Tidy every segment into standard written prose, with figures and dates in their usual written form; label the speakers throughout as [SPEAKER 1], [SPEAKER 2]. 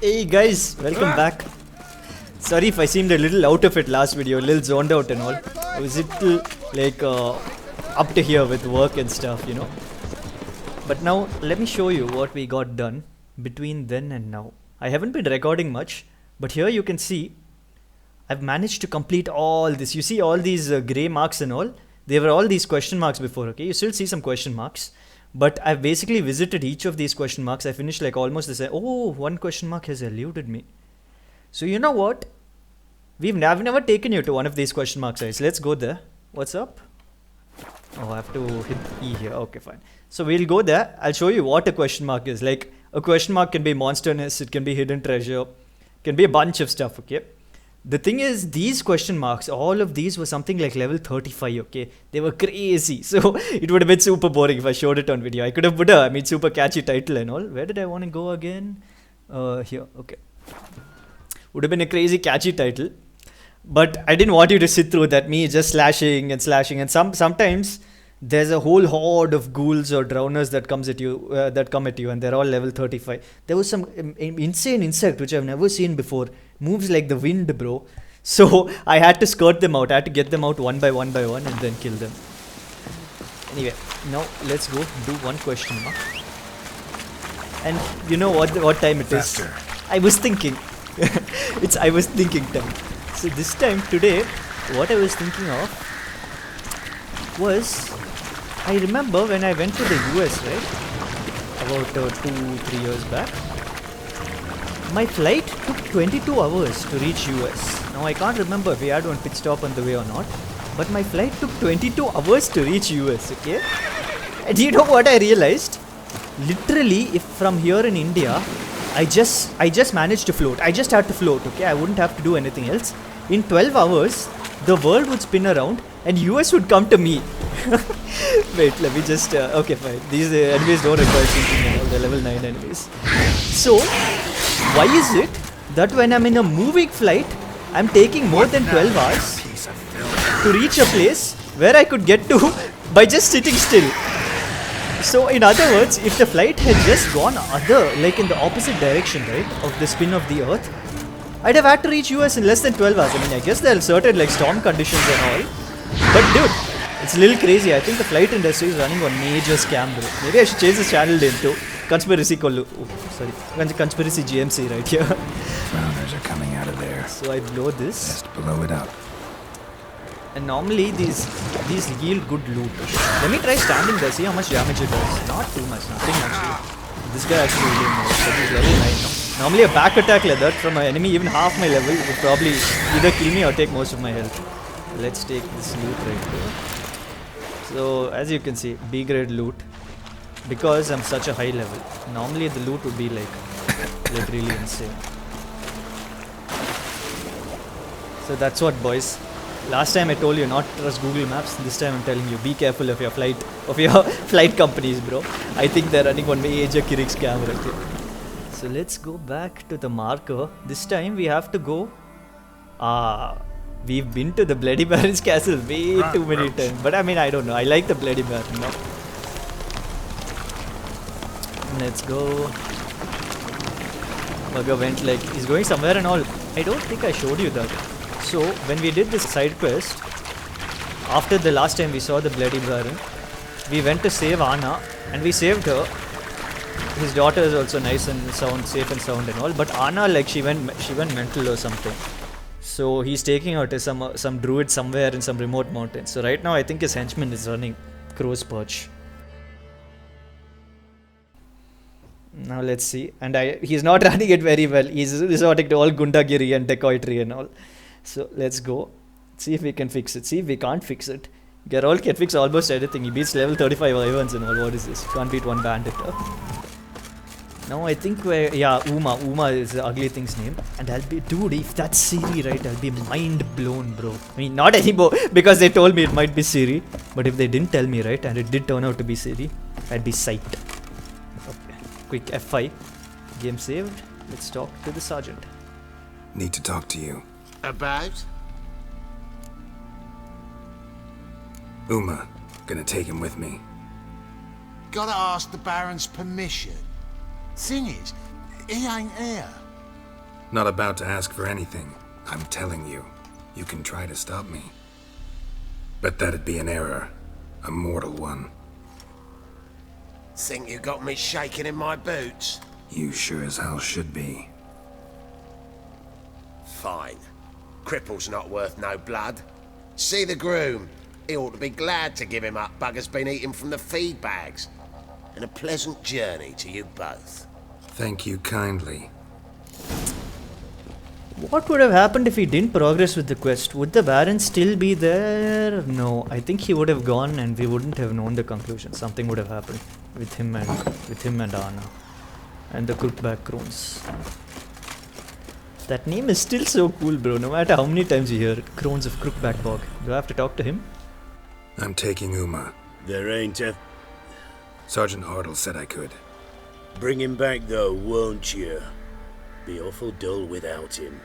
[SPEAKER 1] Hey guys, welcome back. Sorry if I seemed a little out of it last video, a little zoned out and all. I was a little like up to here with work and stuff, you know. But now let me show you what we got done between then and now. I haven't been recording much, but here you can see I've managed to complete all this. You see all these grey marks and all? They were all these question marks before, okay? You still see some question marks. But I've basically visited each of these question marks. I finished like almost the same. Oh, one question mark has eluded me. So you know what? I've never taken you to one of these question marks, guys. Let's go there. What's up? Oh, I have to hit E here. Okay, fine. So we'll go there. I'll show you what a question mark is. Like a question mark can be monster nest, it can be hidden treasure, can be a bunch of stuff, okay? The thing is, these question marks, all of these were something like level 35, okay? They were crazy. So it would have been super boring if I showed it on video. I could have put a, super catchy title and all. Where did I want to go again? Here, okay. Would have been a crazy catchy title. But I didn't want you to sit through that, me just slashing. And sometimes there's a whole horde of ghouls or drowners that come at you, and they're all level 35. There was some insane insect which I've never seen before. Moves like the wind, bro. So I had to skirt them out. I had to get them out one by one and then kill them. Anyway, now let's go do one question mark. And you know what time it is? I was thinking. I was thinking time. So this time today, what I was thinking of was, I remember when I went to the US, right? About 2-3 years back. My flight took 22 hours to reach US. Now I can't remember if we had one pit stop on the way or not. But my flight took 22 hours to reach US, okay? And you know what I realized? Literally, if from here in India, I just managed to float. I just had to float, okay? I wouldn't have to do anything else. In 12 hours, the world would spin around and US would come to me. Wait, let me just... okay, fine. These enemies don't require thinking, they're level 9 enemies. So, why is it that when I'm in a moving flight, I'm taking more than 12 hours to reach a place where I could get to by just sitting still? So, in other words, if the flight had just gone like in the opposite direction, right, of the spin of the earth, I'd have had to reach US in less than 12 hours. I mean, I guess there are certain like storm conditions and all. But dude, it's a little crazy. I think the flight industry is running on major scam, bro. Maybe I should change this channel into Conspiracy Conspiracy GMC right here.
[SPEAKER 2] Drowners are coming out of there.
[SPEAKER 1] So I blow this.
[SPEAKER 2] Just blow it up.
[SPEAKER 1] And normally these yield good loot. Let me try standing there, see how much damage it does. Not too much, nothing actually. This guy actually really knows, but he's level 9 now. Normally a back attack like that from an enemy even half my level would probably either kill me or take most of my health. Let's take this loot right here. So as you can see, B grade loot. Because I'm such a high level. Normally the loot would be like really insane. So that's what, boys. Last time I told you not to trust Google Maps. This time I'm telling you, be careful of your flight companies, bro. I think they're running one major Kirik scam right here. So let's go back to the marker. This time we have to go. We've been to the Bloody Baron's castle way too many times. But I mean, I don't know. I like the Bloody Baron now. Let's go. Bugger went like, he's going somewhere and all. I don't think I showed you that. So, when we did this side quest, after the last time we saw the Bloody Baron, we went to save Anna, and we saved her. His daughter is also nice and sound, safe and sound and all, but Anna, like, she went mental or something. So, he's taking her to some druid somewhere in some remote mountain. So, right now, I think his henchman is running Crow's Perch. Now, let's see. And he's not running it very well. He's resorting to all gundagiri and dacoitry and all. So let's go. See if we can fix it. See if we can't fix it. Geralt can fix almost anything. He beats level 35 Ivans and all. What is this? Can't beat one bandit. Now I think Uma. Uma is the ugly thing's name. And I'll be, dude, if that's Ciri, right, I'll be mind blown, bro. I mean, not anymore, because they told me it might be Ciri. But if they didn't tell me, right, and it did turn out to be Ciri, I'd be psyched. Okay. Quick F5. Game saved. Let's talk to the sergeant.
[SPEAKER 2] Need to talk to you.
[SPEAKER 3] About?
[SPEAKER 2] Uma. Gonna take him with me.
[SPEAKER 3] Gotta ask the Baron's permission. Thing is, he ain't here.
[SPEAKER 2] Not about to ask for anything. I'm telling you, you can try to stop me. But that'd be an error. A mortal one.
[SPEAKER 3] Think you got me shaking in my boots?
[SPEAKER 2] You sure as hell should be.
[SPEAKER 3] Fine. Cripple's not worth no blood. See the groom. He ought to be glad to give him up. Bugger's been eating from the feed bags. And a pleasant journey to you both.
[SPEAKER 2] Thank you kindly.
[SPEAKER 1] What would have happened if he didn't progress with the quest? Would the Baron still be there? No, I think he would have gone and we wouldn't have known the conclusion. Something would have happened with him and Anna and the Crookback Crones. That name is still so cool, bro. No matter how many times you hear it. Crones of Crookback Bog. Do I have to talk to him?
[SPEAKER 2] I'm taking Uma.
[SPEAKER 4] There ain't a...
[SPEAKER 2] Sergeant Hartle said I could.
[SPEAKER 4] Bring him back though, won't you? Be awful dull without him.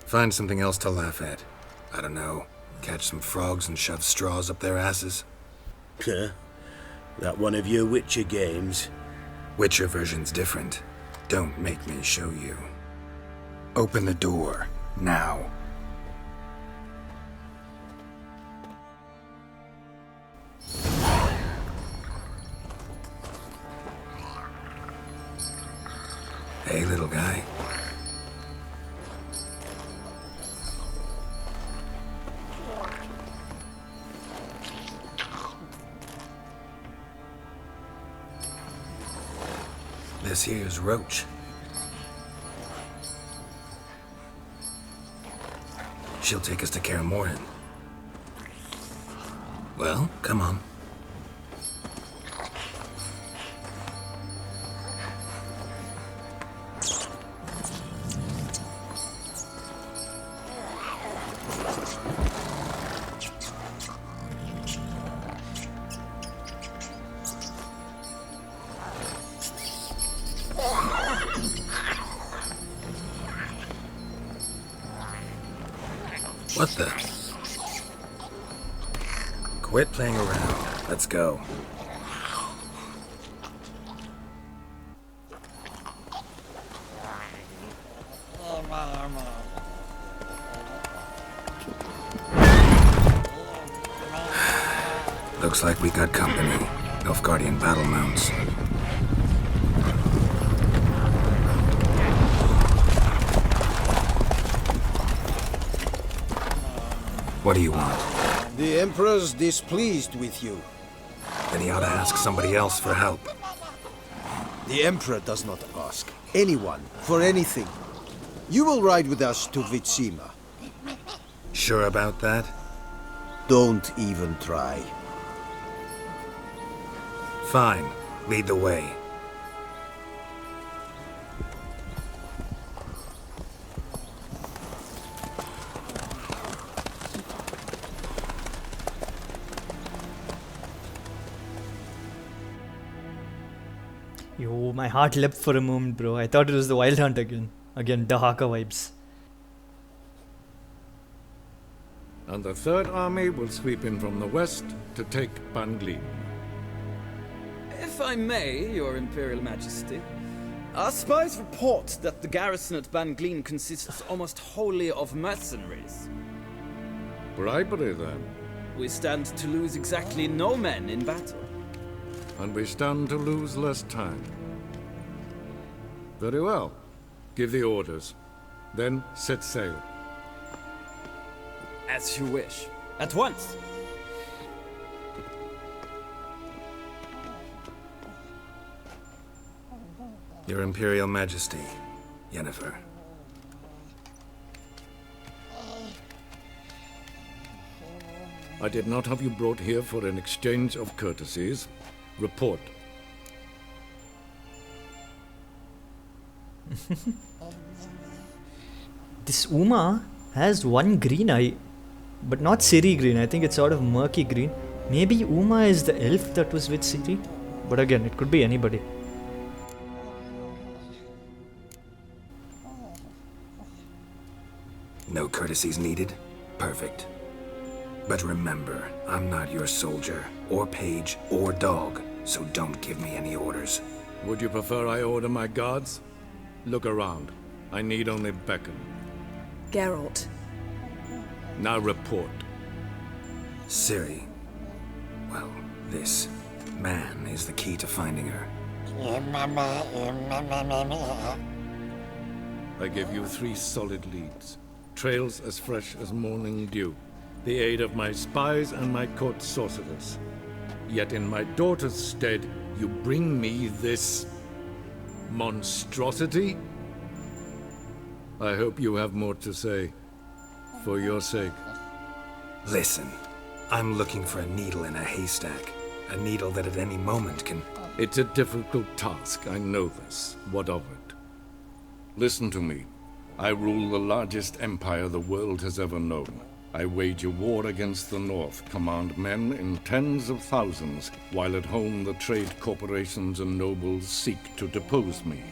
[SPEAKER 2] Find something else to laugh at. I don't know. Catch some frogs and shove straws up their asses.
[SPEAKER 4] Huh? That one of your Witcher games?
[SPEAKER 2] Witcher version's different. Don't make me show you. Open the door. Now. Hey, little guy. This here's Roach. She'll take us to Kaer Morhen. Well, come on. What the? Quit playing around. Let's go. Looks like we got company. Nilfgaardian battle mounts. What do you want?
[SPEAKER 5] The Emperor's displeased with you.
[SPEAKER 2] Then he ought to ask somebody else for help.
[SPEAKER 5] The Emperor does not ask anyone for anything. You will ride with us to Vitsima.
[SPEAKER 2] Sure about that?
[SPEAKER 5] Don't even try.
[SPEAKER 2] Fine. Lead the way.
[SPEAKER 1] Yo, my heart leapt for a moment, bro. I thought it was the Wild Hunt again. Again, Dahaka vibes.
[SPEAKER 6] And the Third Army will sweep in from the west to take Banglin.
[SPEAKER 7] If I may, Your Imperial Majesty, our spies report that the garrison at Banglin consists almost wholly of mercenaries.
[SPEAKER 6] Bribery, then.
[SPEAKER 7] We stand to lose exactly no men in battle.
[SPEAKER 6] And we stand to lose less time. Very well. Give the orders. Then set sail.
[SPEAKER 7] As you wish. At once!
[SPEAKER 2] Your Imperial Majesty, Yennefer.
[SPEAKER 6] I did not have you brought here for an exchange of courtesies. Report.
[SPEAKER 1] This Uma has one green eye, but not Ciri green. I think it's sort of murky green. Maybe Uma is the elf that was with Ciri, but again, it could be anybody.
[SPEAKER 2] No courtesies needed? Perfect. But remember, I'm not your soldier, or page, or dog, so don't give me any orders.
[SPEAKER 6] Would you prefer I order my guards? Look around. I need only beckon.
[SPEAKER 8] Geralt.
[SPEAKER 6] Now report.
[SPEAKER 2] Ciri. Well, this man is the key to finding her.
[SPEAKER 6] I give you 3 solid leads. Trails as fresh as morning dew. The aid of my spies and my court sorcerers. Yet in my daughter's stead, you bring me this monstrosity? I hope you have more to say. For your sake.
[SPEAKER 2] Listen, I'm looking for a needle in a haystack. A needle that at any moment can...
[SPEAKER 6] It's a difficult task, I know this. What of it? Listen to me. I rule the largest empire the world has ever known. I wage a war against the North, command men in tens of thousands, while at home the trade corporations and nobles seek to depose me.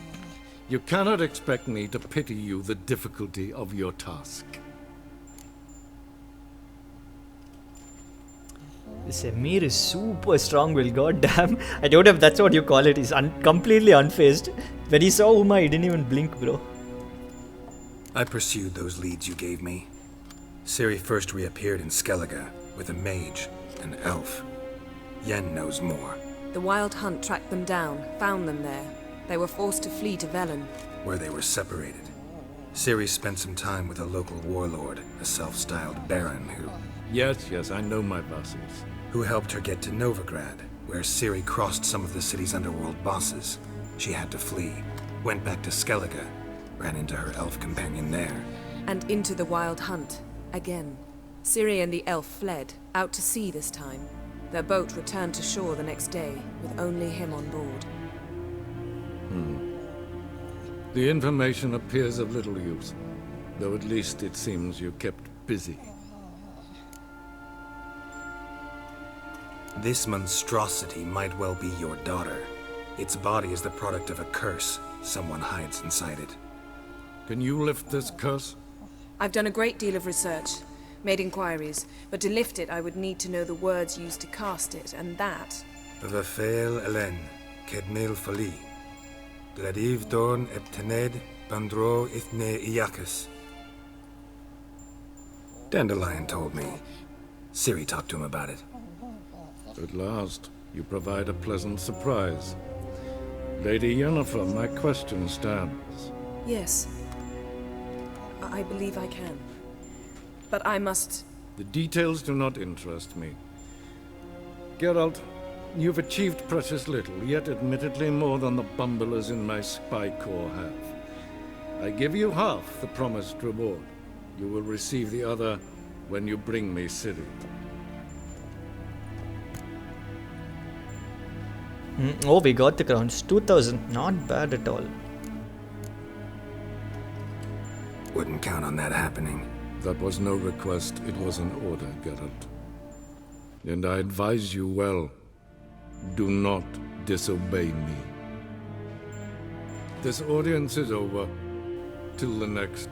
[SPEAKER 6] You cannot expect me to pity you the difficulty of your task.
[SPEAKER 1] This Emir is super strong-willed, goddamn. I don't know if that's what you call it. He's completely unfazed. When he saw Uma, he didn't even blink, bro.
[SPEAKER 2] I pursued those leads you gave me. Ciri first reappeared in Skellige with a mage, an elf. Yen knows more.
[SPEAKER 8] The Wild Hunt tracked them down, found them there. They were forced to flee to Velen.
[SPEAKER 2] Where they were separated. Ciri spent some time with a local warlord, a self-styled baron
[SPEAKER 6] Yes, I know my vassals.
[SPEAKER 2] who helped her get to Novigrad, where Ciri crossed some of the city's underworld bosses. She had to flee, went back to Skellige, ran into her elf companion there.
[SPEAKER 8] And into the Wild Hunt. Again. Ciri and the elf fled, out to sea this time. Their boat returned to shore the next day, with only him on board.
[SPEAKER 6] The information appears of little use, though at least it seems you kept busy.
[SPEAKER 2] This monstrosity might well be your daughter. Its body is the product of a curse. Someone hides inside it.
[SPEAKER 6] Can you lift this curse?
[SPEAKER 8] I've done a great deal of research, made inquiries, but to lift it I would need to know the words used to cast it, and that...
[SPEAKER 2] Vafel Elen, Kedmil Fali. Gladiv Dorn Eptened, Bandro Ithne Iacus. Dandelion told me. Ciri talked to him about it.
[SPEAKER 6] At last, you provide a pleasant surprise. Lady Yennefer, my question stands.
[SPEAKER 8] Yes. I believe I can. But I must...
[SPEAKER 6] The details do not interest me. Geralt, you've achieved precious little, yet admittedly more than the bumblers in my spy corps have. I give you half the promised reward. You will receive the other when you bring me Ciri.
[SPEAKER 1] Oh, we got the crowns. 2,000. Not bad at all.
[SPEAKER 2] Wouldn't count on that happening.
[SPEAKER 6] That was no request, it was an order, Geralt. And I advise you well, do not disobey me. This audience is over. Till the next.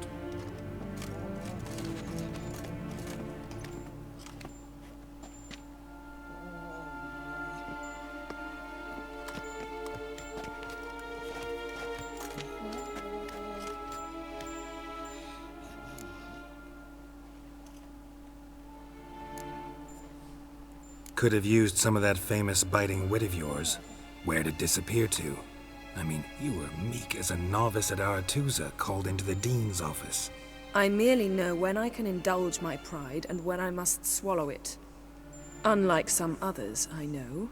[SPEAKER 2] Could have used some of that famous biting wit of yours. Where'd it disappear to? I mean, you were meek as a novice at Aretusa called into the dean's office.
[SPEAKER 8] I merely know when I can indulge my pride and when I must swallow it. Unlike some others, I know.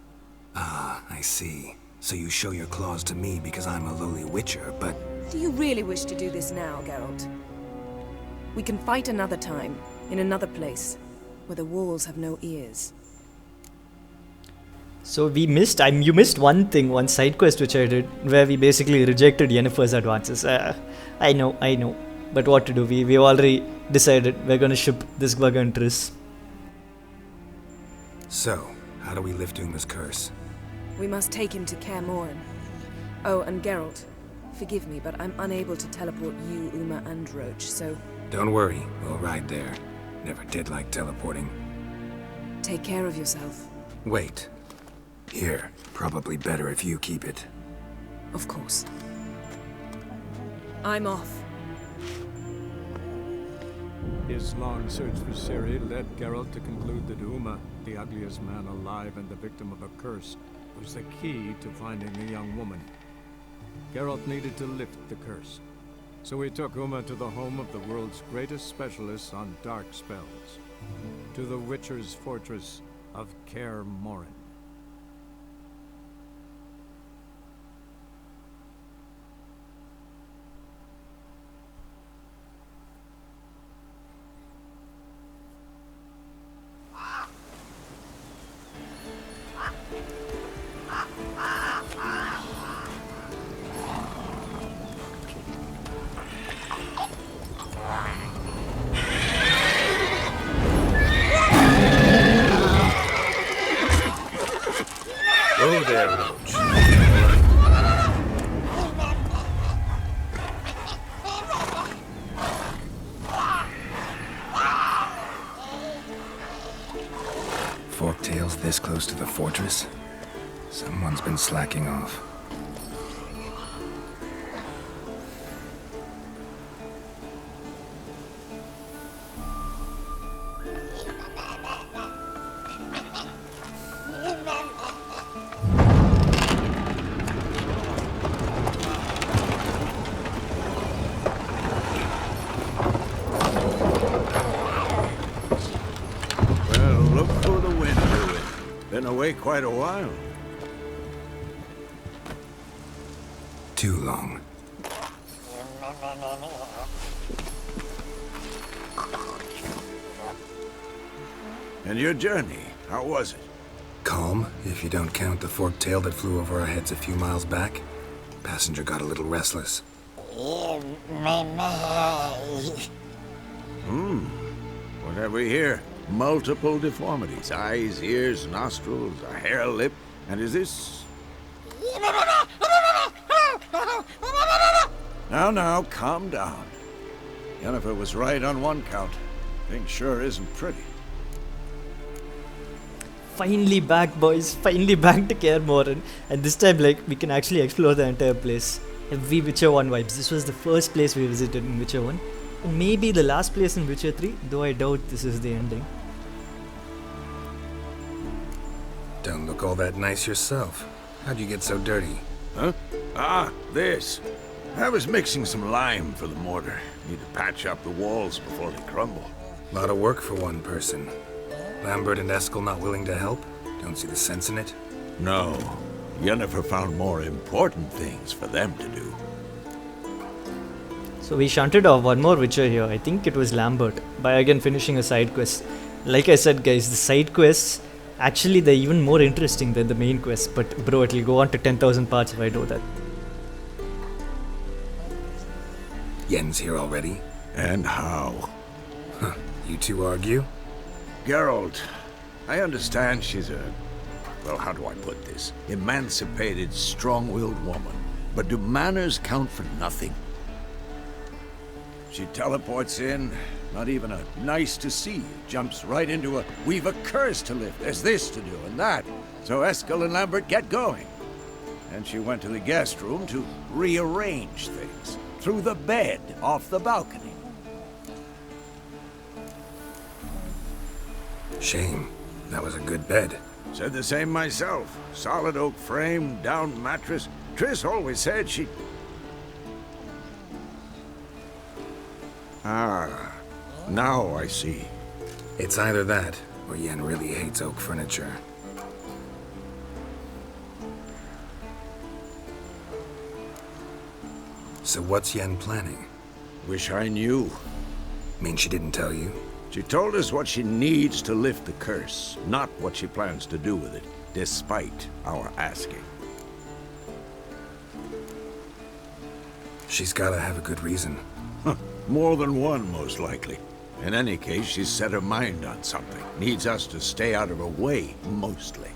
[SPEAKER 2] Ah, I see. So you show your claws to me because I'm a lowly witcher, but...
[SPEAKER 8] Do you really wish to do this now, Geralt? We can fight another time, in another place, where the walls have no ears.
[SPEAKER 1] So we missed, you missed one thing, one side quest which I did, where we basically rejected Yennefer's advances. I know. But what to do, we already decided we're gonna ship this bugger and Triss.
[SPEAKER 2] So, how do we lift Uma's curse?
[SPEAKER 8] We must take him to Kaer Morhen. Oh, and Geralt, forgive me, but I'm unable to teleport you, Uma, and Roach, so...
[SPEAKER 2] Don't worry, we'll ride there. Never did like teleporting.
[SPEAKER 8] Take care of yourself.
[SPEAKER 2] Wait. Here. Probably better if you keep it.
[SPEAKER 8] Of course. I'm off.
[SPEAKER 9] His long search for Ciri led Geralt to conclude that Uma, the ugliest man alive and the victim of a curse, was the key to finding the young woman. Geralt needed to lift the curse, so he took Uma to the home of the world's greatest specialists on dark spells, to the Witcher's fortress of Kaer Morhen.
[SPEAKER 2] Oh there, Roach. Forktails this close to the fortress? Someone's been slacking off.
[SPEAKER 5] Well, look who the wind blew in. Been away quite a while.
[SPEAKER 2] Too long.
[SPEAKER 5] And your journey, how was it?
[SPEAKER 2] Calm, if you don't count the forked tail that flew over our heads a few miles back. Passenger got a little restless.
[SPEAKER 5] What have we here? Multiple deformities. Eyes, ears, nostrils, a hair lip. And is this... Now, calm down. Yennefer was right on one count. Thing sure isn't pretty.
[SPEAKER 1] Finally back, boys. Finally back to Kaer Morhen. And this time, like, we can actually explore the entire place. Heavy Witcher 1 vibes. This was the first place we visited in Witcher 1. And maybe the last place in Witcher 3, though I doubt this is the ending.
[SPEAKER 2] Don't look all that nice yourself. How'd you get so dirty?
[SPEAKER 5] Huh? Ah, this. I was mixing some lime for the mortar. Need to patch up the walls before they crumble.
[SPEAKER 2] Lot of work for one person. Lambert and Eskel not willing to help? Don't see the sense in it?
[SPEAKER 5] No. Yennefer found more important things for them to do.
[SPEAKER 1] So we shunted off one more Witcher here. I think it was Lambert. By again finishing a side quest. Like I said, guys, the side quests, actually they're even more interesting than the main quest. But bro, it'll go on to 10,000 parts if I do that.
[SPEAKER 2] Yen's here already?
[SPEAKER 5] And how?
[SPEAKER 2] Huh. You two argue?
[SPEAKER 5] Geralt, I understand she's a... well, how do I put this? Emancipated, strong-willed woman. But do manners count for nothing? She teleports in, not even a nice to see you. Jumps right into a, we've a curse to lift, there's this to do and that. So Eskel and Lambert get going. And she went to the guest room to rearrange things. Through the bed, off the balcony.
[SPEAKER 2] Shame. That was a good bed.
[SPEAKER 5] Said the same myself. Solid oak frame, down mattress. Triss always said she... Ah, now I see.
[SPEAKER 2] It's either that, or Yen really hates oak furniture. So what's Yen planning?
[SPEAKER 5] Wish I knew.
[SPEAKER 2] Mean she didn't tell you?
[SPEAKER 5] She told us what she needs to lift the curse, not what she plans to do with it, despite our asking.
[SPEAKER 2] She's gotta have a good reason.
[SPEAKER 5] More than one, most likely. In any case, she's set her mind on something. Needs us to stay out of her way, mostly.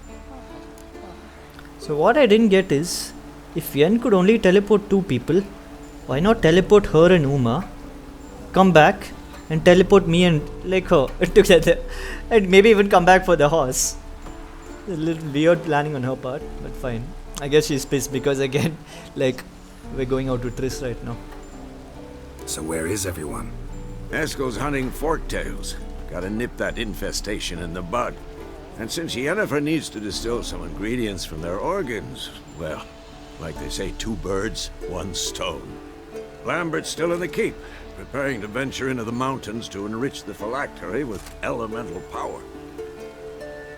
[SPEAKER 1] So what I didn't get is, if Yen could only teleport two people, why not teleport her and Uma, come back, and teleport me and like her together, and maybe even come back for the horse. A little weird planning on her part, but fine. I guess she's pissed because again, like, we're going out with Triss right now.
[SPEAKER 2] So where is everyone?
[SPEAKER 5] Eskel's hunting forktails. Gotta nip that infestation in the bud. And since Yennefer needs to distill some ingredients from their organs, well, like they say, 2 birds, 1 stone. Lambert's still in the keep, preparing to venture into the mountains to enrich the phylactery with elemental power.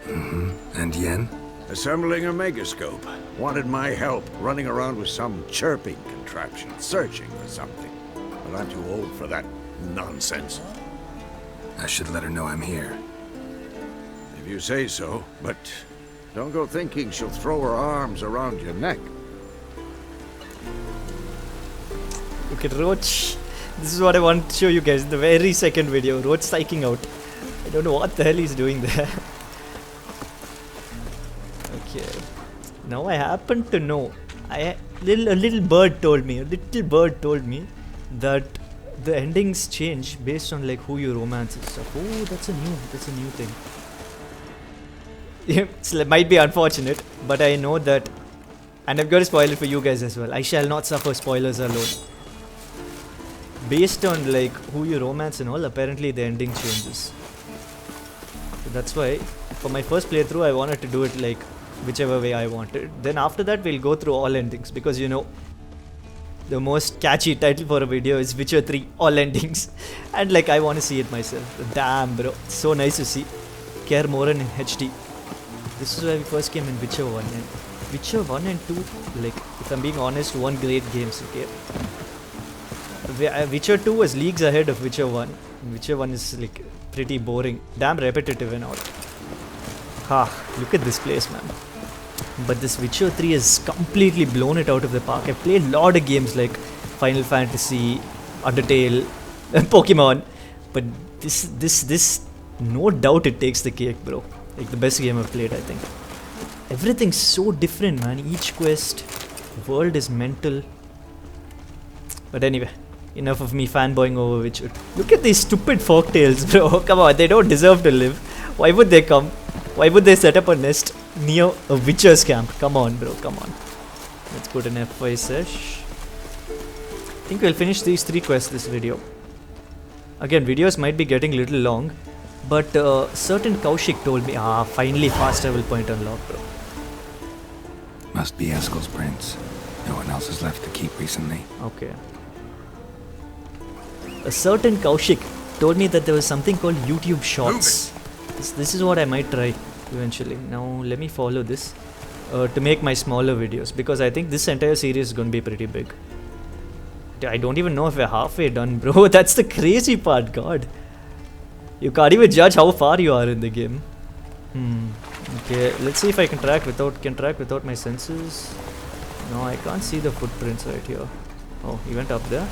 [SPEAKER 2] And Yen?
[SPEAKER 5] Assembling a megascope. Wanted my help running around with some chirping contraption, searching for something. But I'm too old for that nonsense.
[SPEAKER 2] I should let her know I'm here.
[SPEAKER 5] If you say so, but don't go thinking she'll throw her arms around your neck.
[SPEAKER 1] Look at Roach. This is what I want to show you guys in the very second video. Roach psyching out. I don't know what the hell he's doing there. Okay. Now I happen to know. A little bird told me that the endings change based on like who you romance and stuff. Oh, that's a new thing. It might be unfortunate, but I know that, and I'm going to spoil it for you guys as well. I shall not suffer spoilers alone. Based on like who you romance and all, apparently the ending changes. So that's why for my first playthrough I wanted to do it like whichever way I wanted. Then after that we'll go through all endings, because you know the most catchy title for a video is Witcher 3 all endings, and like I want to see it myself. Damn bro, it's so nice to see Kaer Morhen in HD. This is where we first came in Witcher 1, and Witcher 1 and 2, like if I'm being honest, 1 great games, okay. Witcher 2 was leagues ahead of Witcher 1. Witcher 1 is like pretty boring, damn repetitive and all. Look at this place, man. But this Witcher 3 has completely blown it out of the park. I've played a lot of games like Final Fantasy, Undertale, Pokemon, but this no doubt it takes the cake, bro. Like the best game I've played, I think. Everything's so different, man. Each quest, the world is mental. But anyway, enough of me fanboying over Witcher. Look at these stupid folktales, bro. Come on, they don't deserve to live. Why would they come? Why would they set up a nest near a Witcher's camp? Come on, bro, come on. Let's put an F5 sesh. I think we'll finish these 3 quests this video. Again, videos might be getting a little long, but certain Kaushik told me, finally fast travel point unlocked, bro.
[SPEAKER 2] Must be Eskel's prince. No one else has left the keep recently.
[SPEAKER 1] Okay. A certain Kaushik told me that there was something called YouTube Shorts. This is what I might try eventually. Now let me follow this to make my smaller videos, because I think this entire series is going to be pretty big. I don't even know if we're halfway done, bro. That's the crazy part, God. You can't even judge how far you are in the game. Okay, let's see if I can track without my senses. No, I can't see the footprints right here. Oh, he went up there.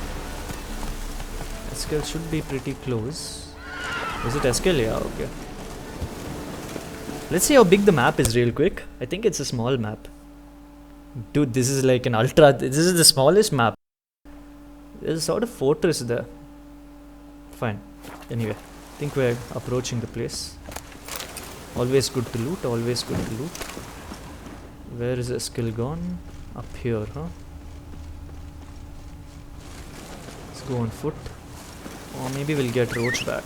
[SPEAKER 1] Eskel should be pretty close. Is it Eskel? Yeah, okay. Let's see how big the map is real quick. I think it's a small map. Dude, this is like an ultra... This is the smallest map. There's a sort of fortress there. Fine. Anyway, I think we're approaching the place. Always good to loot, always good to loot. Where is Eskel gone? Up here, huh? Let's go on foot. Or maybe we'll get Roach back.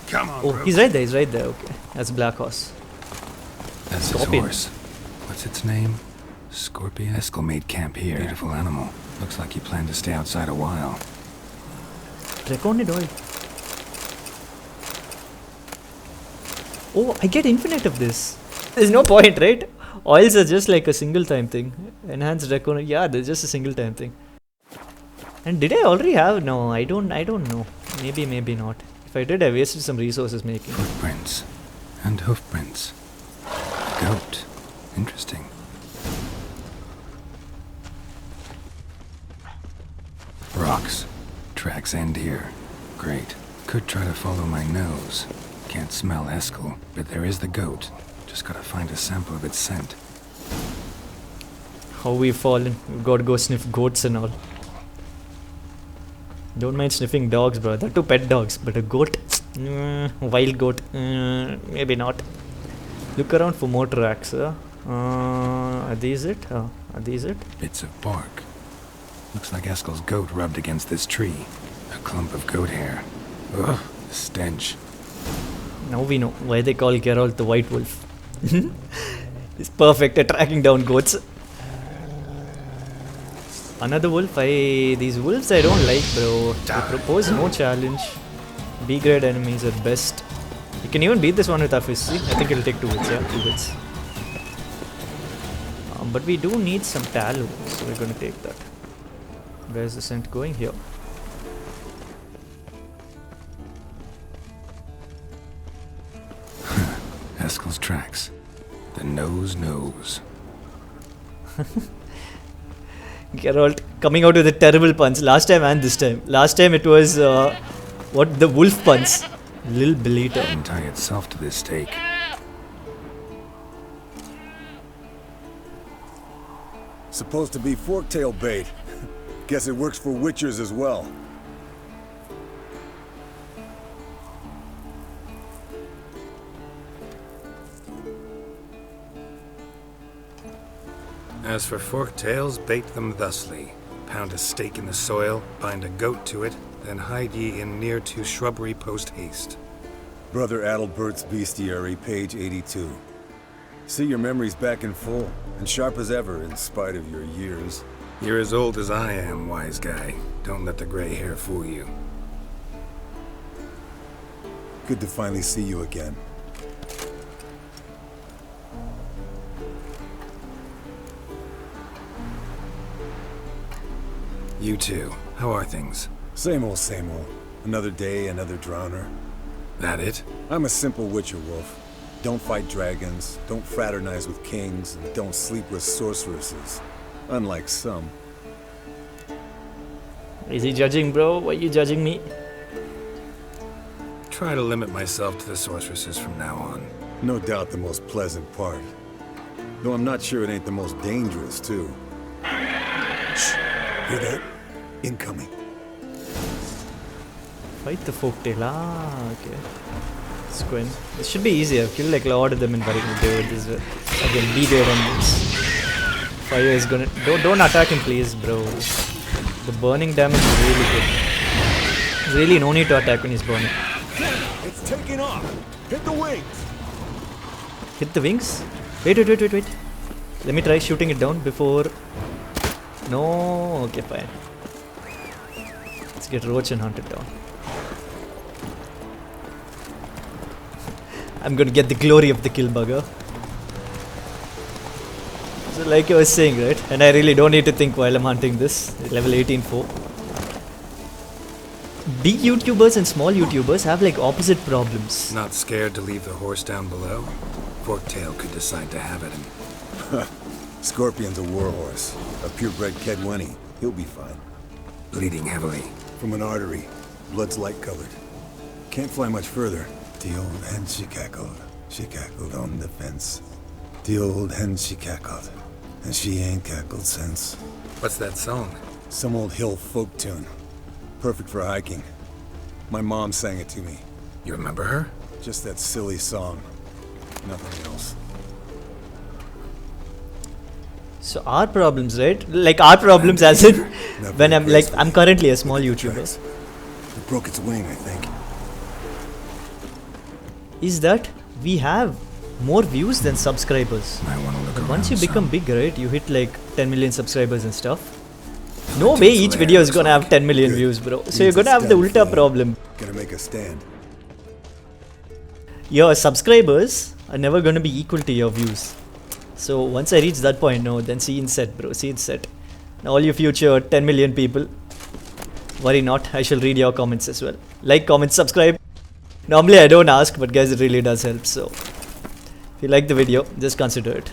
[SPEAKER 2] Come on,
[SPEAKER 1] oh,
[SPEAKER 2] bro.
[SPEAKER 1] he's right there, okay. That's Black Horse.
[SPEAKER 2] That's his horse. What's its name? Scorpion? Eskel made camp here. Beautiful animal. Looks like he planned to stay outside a while.
[SPEAKER 1] Draconid oil. Oh, I get infinite of this. There's no point, right? Oils are just like a single time thing. Enhanced Draconid. Yeah, they're just a single time thing. And did I already have? No, I don't know. Maybe, maybe not. If I did, I wasted some resources making.
[SPEAKER 2] Footprints. And hoofprints. A goat. Interesting. Rocks. Tracks end here. Great. Could try to follow my nose. Can't smell Eskel, but there is the goat. Just gotta find a sample of its scent.
[SPEAKER 1] How we've fallen. We've got to go sniff goats and all. Don't mind sniffing dogs, bro. They're two pet dogs, but a goat, wild goat, maybe not. Look around for more tracks. Are these it? Are these it?
[SPEAKER 2] Bits of bark. Looks like Eskel's goat rubbed against this tree. A clump of goat hair. Ugh, the stench.
[SPEAKER 1] Now we know why they call Geralt the White Wolf. It's perfect at tracking down goats. Another wolf. These wolves I don't like, bro. They propose no challenge. B grade enemies at best. You can even beat this one with Afisi. I think it'll take 2 hits, yeah, 2 hits. But we do need some tallow, so we're gonna take that. Where's the scent going? Here.
[SPEAKER 2] Eskel's tracks. The nose knows.
[SPEAKER 1] Geralt coming out with a terrible punch last time and this time. Last time it was what, the wolf punch. Lil Belita.
[SPEAKER 2] Didn't tie itself to this stake.
[SPEAKER 10] Supposed to be forktail bait. Guess it works for witchers as well.
[SPEAKER 2] As for forktails, bait them thusly. Pound a stake in the soil, bind a goat to it, then hide ye in near to shrubbery post haste.
[SPEAKER 10] Brother Adalbert's Bestiary, page 82. See your memories back in full, and sharp as ever in spite of your years.
[SPEAKER 2] You're as old as I am, wise guy. Don't let the gray hair fool you.
[SPEAKER 10] Good to finally see you again.
[SPEAKER 2] You too. How are things?
[SPEAKER 10] Same old, same old. Another day, another drowner.
[SPEAKER 2] That it?
[SPEAKER 10] I'm a simple witcher wolf. Don't fight dragons, don't fraternize with kings, and don't sleep with sorceresses. Unlike some.
[SPEAKER 1] Is he judging, bro? Why are you judging me?
[SPEAKER 2] Try to limit myself to the sorceresses from now on.
[SPEAKER 10] No doubt the most pleasant part. Though I'm not sure it ain't the most dangerous, too. Shh! Hear that? Incoming.
[SPEAKER 1] Fight the folktale. Ah, okay. Let's go in. This should be easier. I've killed like a lot of them in very good day with this. Again, be there on this. Fire is gonna. Don't attack him, please, bro. The burning damage is really good. There's really no need to attack when he's burning.
[SPEAKER 10] It's taking off! Hit the wings!
[SPEAKER 1] Hit the wings? Wait. Let me try shooting it down before. No, okay, fine. Let's get Roach and hunt it down. I'm gonna get the glory of the kill bugger. So like I was saying, right? And I really don't need to think while I'm hunting this. Level 18-4. Big YouTubers and small YouTubers have like opposite problems.
[SPEAKER 2] Not scared to leave the horse down below? Forktail could decide to have at him.
[SPEAKER 10] Scorpion's a warhorse. A purebred Kedwenny. He'll be fine.
[SPEAKER 2] Bleeding heavily.
[SPEAKER 10] From an artery. Blood's light-colored. Can't fly much further. The old hen she cackled. She cackled on the fence. The old hen she cackled. And she ain't cackled since.
[SPEAKER 2] What's that song?
[SPEAKER 10] Some old hill folk tune. Perfect for hiking. My mom sang it to me.
[SPEAKER 2] You remember her?
[SPEAKER 10] Just that silly song. Nothing else.
[SPEAKER 1] So our problems, right? Like our problems as in when I'm currently a small YouTuber.
[SPEAKER 10] It broke its wing, I think.
[SPEAKER 1] Is that we have more views than subscribers.
[SPEAKER 2] I want to look around
[SPEAKER 1] Once you become
[SPEAKER 2] some.
[SPEAKER 1] big, right? You hit like 10 million subscribers and stuff. No way each video is gonna have 10 million views, bro. So you're gonna have the ulta problem.
[SPEAKER 10] Gonna make a stand.
[SPEAKER 1] Your subscribers are never gonna be equal to your views. So once I reach that point, no, then scene set, bro. Scene set. Now all you future 10 million people, worry not. I shall read your comments as well. Like, comment, subscribe. Normally I don't ask, but guys, it really does help. So if you like the video, just consider it.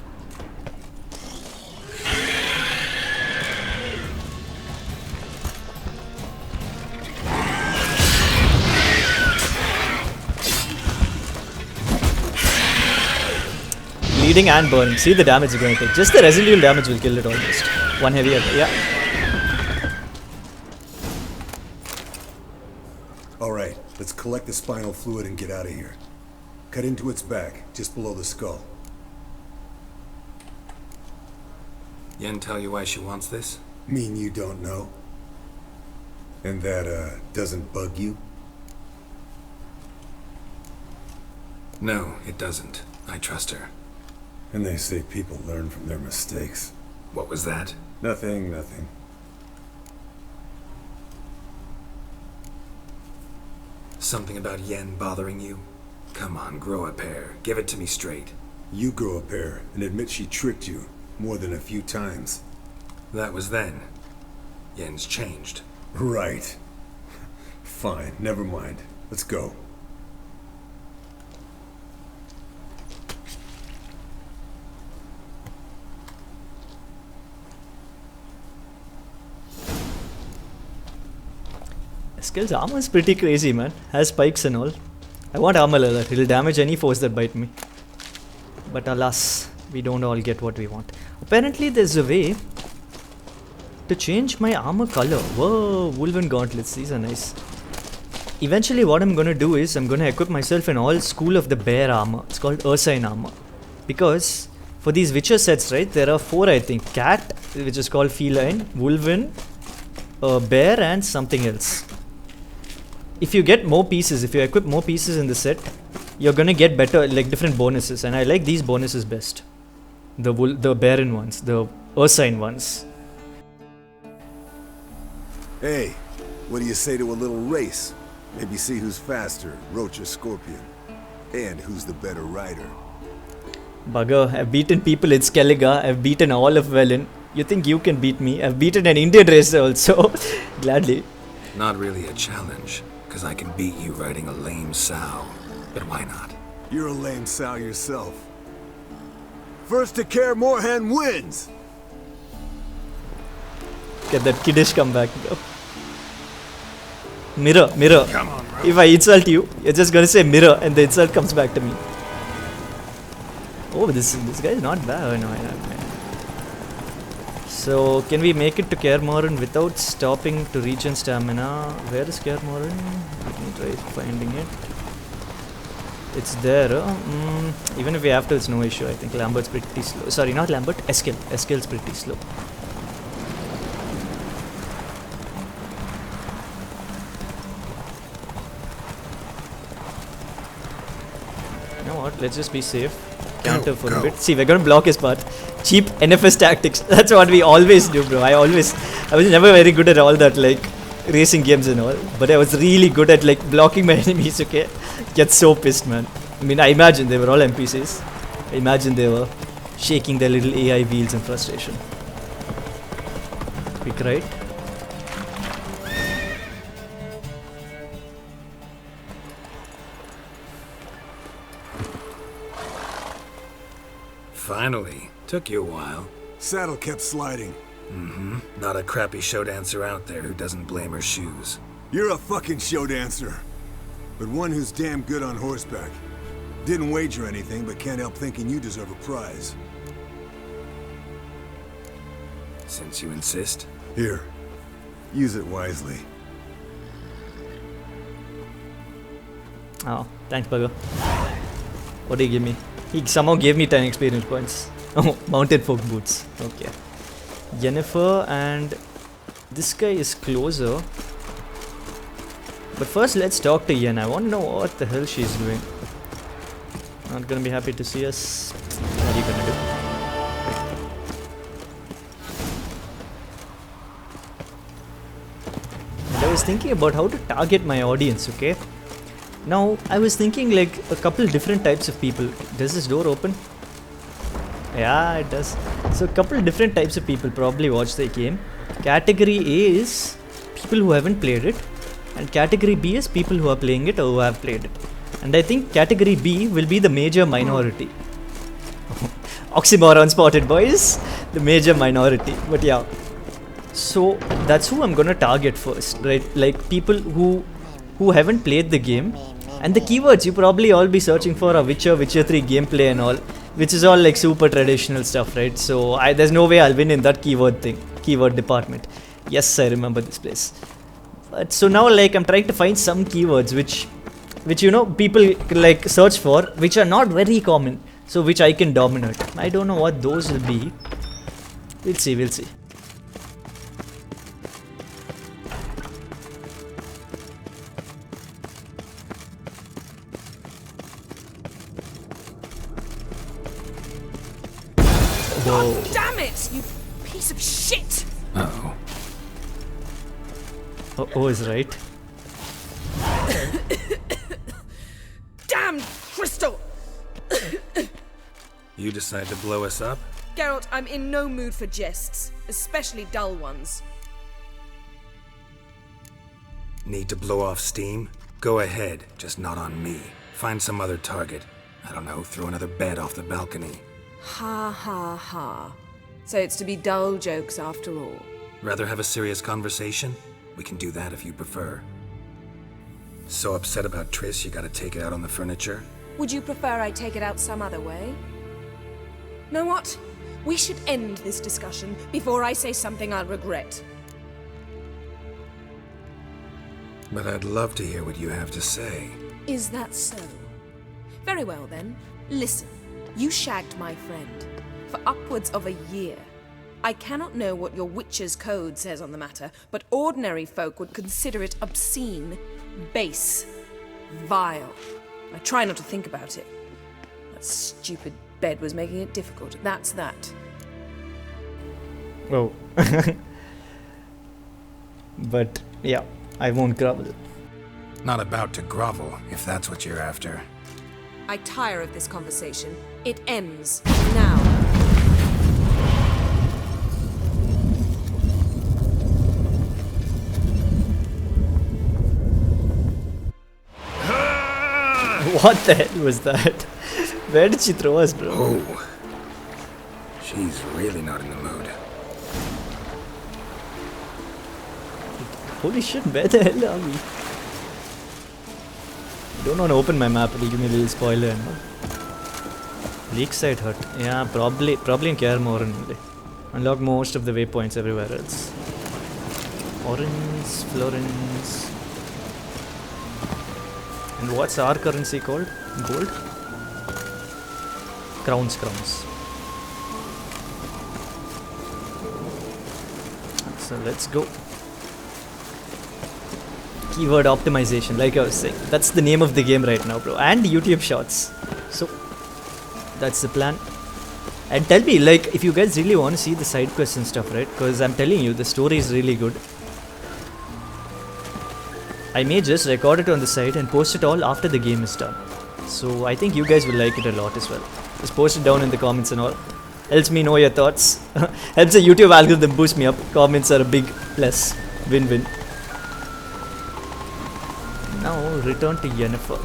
[SPEAKER 1] Bleeding and burning. See the damage you're going to take. Just the residual damage will kill it almost. One heavy attack. Yeah.
[SPEAKER 10] collect the spinal fluid and get out of here. Cut into its back, just below the skull.
[SPEAKER 2] Yen tell you why she wants this?
[SPEAKER 10] Mean you don't know? And that, doesn't bug you?
[SPEAKER 2] No, it doesn't. I trust her.
[SPEAKER 10] And they say people learn from their mistakes.
[SPEAKER 2] What was that?
[SPEAKER 10] Nothing, nothing.
[SPEAKER 2] Something about Yen bothering you? Come on, grow a pair. Give it to me straight.
[SPEAKER 10] You grow a pair and admit she tricked you more than a few times.
[SPEAKER 2] That was then. Yen's changed.
[SPEAKER 10] Right. Fine, never mind. Let's go.
[SPEAKER 1] Skill's armor is pretty crazy, man. Has spikes and all. I want armor like that. It'll damage any foes that bite me. But alas, we don't all get what we want. Apparently there's a way to change my armor color. Whoa, woven gauntlets. These are nice. Eventually what I'm gonna do is I'm gonna equip myself in all school of the bear armor. It's called Ursine armor. Because for these Witcher sets, right, there are 4 I think. Cat, which is called feline, wolven, bear and something else. If you get more pieces, if you equip more pieces in the set, you're gonna get better, like different bonuses, and I like these bonuses best. The Baron ones, the Ursine ones.
[SPEAKER 10] Hey, what do you say to a little race? Maybe see who's faster, Roach or Scorpion. And who's the better rider.
[SPEAKER 1] Bugger, I've beaten people in Skellige, I've beaten all of Velen. You think you can beat me? I've beaten an Indian racer also. Gladly.
[SPEAKER 2] Not really a challenge, because I can beat you riding a lame sow. But why not?
[SPEAKER 10] You're a lame sow yourself. First to Kaer Morhen wins!
[SPEAKER 1] Get that kiddish comeback. Mirror, mirror. Come on, bro. If I insult you, you're just gonna say mirror and the insult comes back to me. Oh, this guy is not bad. Oh, no, I know. So, can we make it to Kaer Morhen without stopping to regen stamina? Where is Kaer Morhen? Let me try finding it. It's there. Even if we have to, it's no issue. I think Lambert's pretty slow. Sorry, not Lambert. Eskill. Eskill's pretty slow. You know what? Let's just be safe. Counter for a bit. See, we're gonna block his path. Cheap NFS tactics. That's what we always do, bro. I was never very good at all that, like racing games and all. But I was really good at like blocking my enemies. Okay, get so pissed, man. I mean, I imagine they were all NPCs. I imagine they were shaking their little AI wheels in frustration. Quick right.
[SPEAKER 2] Finally. Took you a while.
[SPEAKER 10] Saddle kept sliding.
[SPEAKER 2] Mm-hmm. Not a crappy show dancer out there who doesn't blame her shoes.
[SPEAKER 10] You're a fucking show dancer. But one who's damn good on horseback. Didn't wager anything, but can't help thinking you deserve a prize.
[SPEAKER 2] Since you insist.
[SPEAKER 10] Here. Use it wisely.
[SPEAKER 1] Oh, thanks, Bugger. What did he give me? He somehow gave me 10 experience points. Oh, mounted folk boots. Okay. Yennefer and this guy is closer. But first let's talk to Yen. I want to know what the hell she's doing. Not gonna be happy to see us. What are you gonna do? And I was thinking about how to target my audience, okay? Now, I was thinking like a couple different types of people. Does this door open? Yeah, it does. So a couple different types of people probably watch the game. Category A is people who haven't played it. And category B is people who are playing it or who have played it. And I think category B will be the major minority. Oxymoron spotted, boys. The major minority. But yeah. So that's who I'm gonna target first, right? Like people who haven't played the game. And the keywords you probably all be searching for are Witcher, Witcher 3 gameplay and all. Which is all like super traditional stuff, right? So there's no way I'll win in that keyword department. Yes, I remember this place. But so now like I'm trying to find some keywords which which you know people like search for, which are not very common, so which I can dominate. I don't know what those will be. We'll see, we'll see.
[SPEAKER 8] God damn it, you piece of shit!
[SPEAKER 2] Uh-oh.
[SPEAKER 1] Oh, is right.
[SPEAKER 8] Damn crystal!
[SPEAKER 2] You decide to blow us up?
[SPEAKER 8] Geralt, I'm in no mood for jests, especially dull ones.
[SPEAKER 2] Need to blow off steam? Go ahead, just not on me. Find some other target. I don't know, throw another bed off the balcony.
[SPEAKER 8] Ha ha ha. So it's to be dull jokes after all.
[SPEAKER 2] Rather have a serious conversation? We can do that if you prefer. So upset about Triss you gotta take it out on the furniture?
[SPEAKER 8] Would you prefer I take it out some other way? Know what? We should end this discussion before I say something I'll regret.
[SPEAKER 2] But I'd love to hear what you have to say.
[SPEAKER 8] Is that so? Very well then. Listen, you shagged my friend for upwards of a year. I cannot know what your witch's code says on the matter, but ordinary folk would consider it obscene, base, vile. I try not to think about it. That stupid bed was making it difficult. That's that.
[SPEAKER 1] Oh. But yeah, I won't grovel.
[SPEAKER 2] Not about to grovel, if that's what you're after.
[SPEAKER 8] I tire of this conversation. It ends now.
[SPEAKER 1] What the hell was that? Where did she throw us, bro?
[SPEAKER 2] Oh. She's really not in the mood.
[SPEAKER 1] Holy shit, where the hell are we? Don't want to open my map, it'll give me a little spoiler and all. Lakeside Hut. Yeah, probably in Kaer Morhen only. Unlock most of the waypoints everywhere else. Orange, Florence. And what's our currency called? Gold? Crowns. So let's go. Keyword optimization, like I was saying. That's the name of the game right now, bro. And YouTube Shorts. So, that's the plan. And tell me, like, if you guys really want to see the side quests and stuff, right? Because I'm telling you, the story is really good. I may just record it on the side and post it all after the game is done. So, I think you guys will like it a lot as well. Just post it down in the comments and all. Helps me know your thoughts. Helps the YouTube algorithm boost me up. Comments are a big plus. Win-win. Now, return to Yennefer.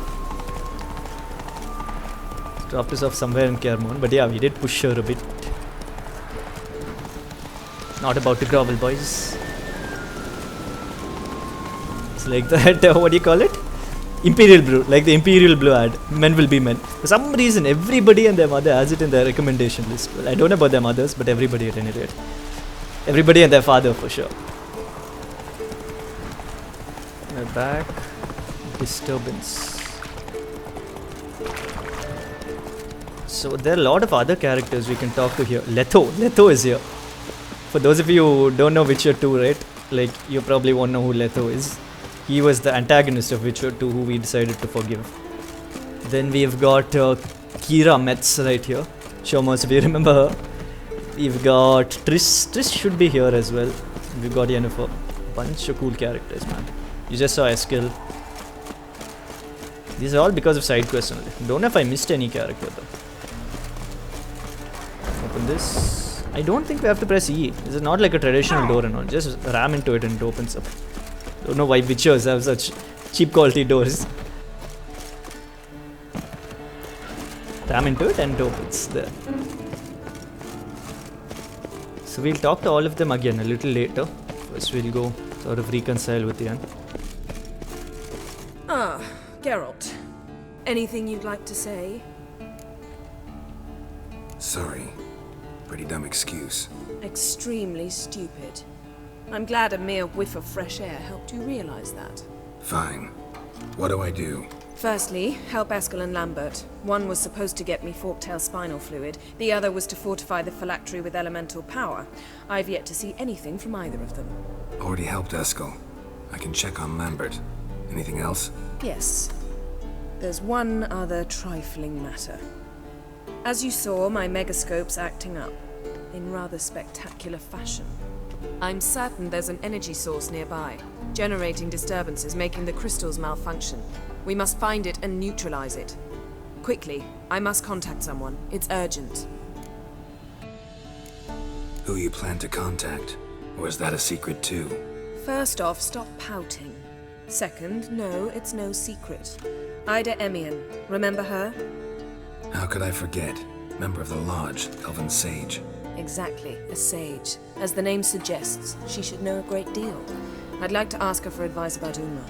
[SPEAKER 1] Dropped us off somewhere in Kaer Morhen, but yeah, we did push her a bit. Not about to grovel, boys. It's like that, what do you call it? Imperial Brew, like the Imperial Brew ad. Men will be men. For some reason, everybody and their mother has it in their recommendation list. Well, I don't know about their mothers, but everybody at any rate. Everybody and their father for sure. We're back. Disturbance. So there are a lot of other characters we can talk to here. Letho is here. For those of you who don't know Witcher 2, right? Like, you probably won't know who Letho is. He was the antagonist of Witcher 2 who we decided to forgive. Then we've got Kira Metz right here. Show most of you remember her. We've got Triss. Triss should be here as well. We've got Yennefer. Bunch of cool characters, man. You just saw Eskil. These are all because of side quests only. Don't know if I missed any character though. Open this. I don't think we have to press E. This is not like a traditional door and all. Just ram into it and it opens up. Don't know why Witchers have such cheap quality doors. Ram into it and it opens there. So we'll talk to all of them again a little later. First we'll go sort of reconcile with Ian.
[SPEAKER 8] Ah, Geralt. Anything you'd like to say?
[SPEAKER 2] Sorry. Pretty dumb excuse.
[SPEAKER 8] Extremely stupid. I'm glad a mere whiff of fresh air helped you realize that.
[SPEAKER 2] Fine. What do I do?
[SPEAKER 8] Firstly, help Eskel and Lambert. One was supposed to get me forktail spinal fluid, the other was to fortify the phylactery with elemental power. I've yet to see anything from either of them.
[SPEAKER 2] Already helped Eskel. I can check on Lambert. Anything else?
[SPEAKER 8] Yes. There's one other trifling matter. As you saw, my megascope's acting up, in rather spectacular fashion. I'm certain there's an energy source nearby, generating disturbances, making the crystals malfunction. We must find it and neutralize it. Quickly, I must contact someone. It's urgent.
[SPEAKER 2] Who you plan to contact? Or is that a secret too?
[SPEAKER 8] First off, stop pouting. Second, no, it's no secret. Ida Emian, remember her?
[SPEAKER 2] How could I forget? Member of the Lodge, elven sage.
[SPEAKER 8] Exactly, a sage. As the name suggests, she should know a great deal. I'd like to ask her for advice about Uma.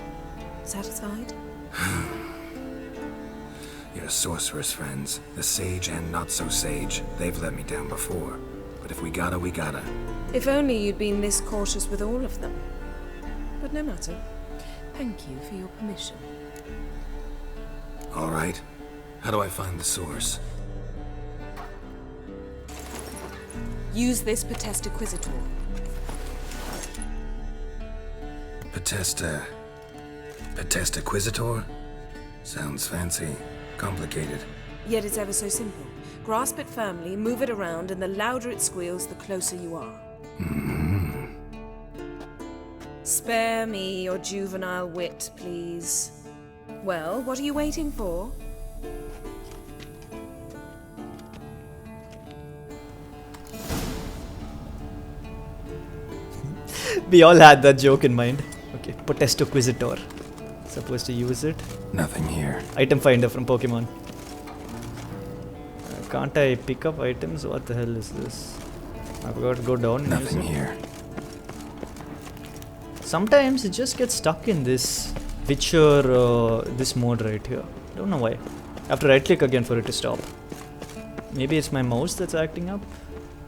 [SPEAKER 8] Satisfied?
[SPEAKER 2] Your sorceress friends, the sage and not-so-sage, they've let me down before. But if we gotta, we gotta.
[SPEAKER 8] If only you'd been this cautious with all of them. But no matter. Thank you for your permission.
[SPEAKER 2] All right. How do I find the source?
[SPEAKER 8] Use this Potestaquisitor.
[SPEAKER 2] Potestaquisitor? Sounds fancy. Complicated.
[SPEAKER 8] Yet it's ever so simple. Grasp it firmly, move it around, and the louder it squeals, the closer you are. Spare me your juvenile wit, please. Well, what are you waiting for?
[SPEAKER 1] We all had that joke in mind. Okay, Potestaquisitor. Supposed to use it.
[SPEAKER 2] Nothing here.
[SPEAKER 1] Item finder from Pokemon. Can't I pick up items? What the hell is this? I've got to go down and
[SPEAKER 2] Nothing
[SPEAKER 1] use it.
[SPEAKER 2] here.
[SPEAKER 1] Sometimes it just gets stuck in this Witcher, this mode right here. Don't know why. I have to right click again for it to stop. Maybe it's my mouse that's acting up.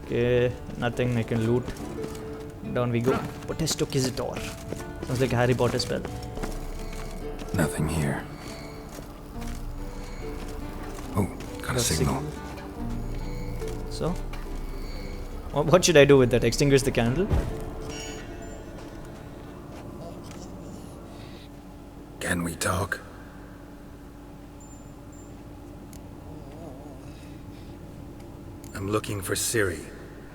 [SPEAKER 1] Okay, nothing I can loot. Down we go. Potestaquisitor. Sounds like a Harry Potter spell.
[SPEAKER 2] Nothing here. Oh, got a signal.
[SPEAKER 1] So? What should I do with that? Extinguish the candle?
[SPEAKER 2] Can we talk? I'm looking for Ciri.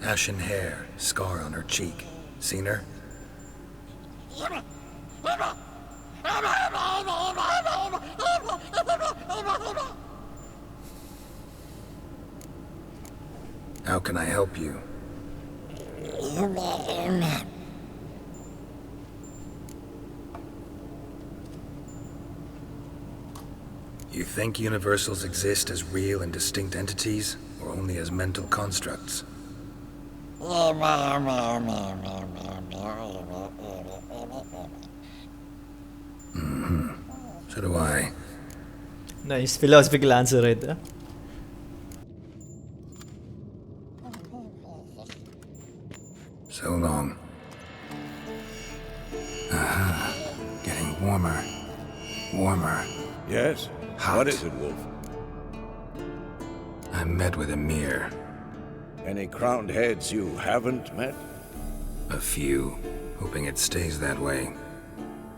[SPEAKER 2] Ashen hair, scar on her cheek. Seen her? How can I help you? You think universals exist as real and distinct entities, or only as mental constructs? So do I.
[SPEAKER 1] Nice philosophical answer right there.
[SPEAKER 2] So long. Aha. Getting warmer. Warmer.
[SPEAKER 5] Yes?
[SPEAKER 2] Hot.
[SPEAKER 5] What is it, Wolf?
[SPEAKER 2] I met with Emir.
[SPEAKER 5] Any crowned heads you haven't met?
[SPEAKER 2] A few. Hoping it stays that way.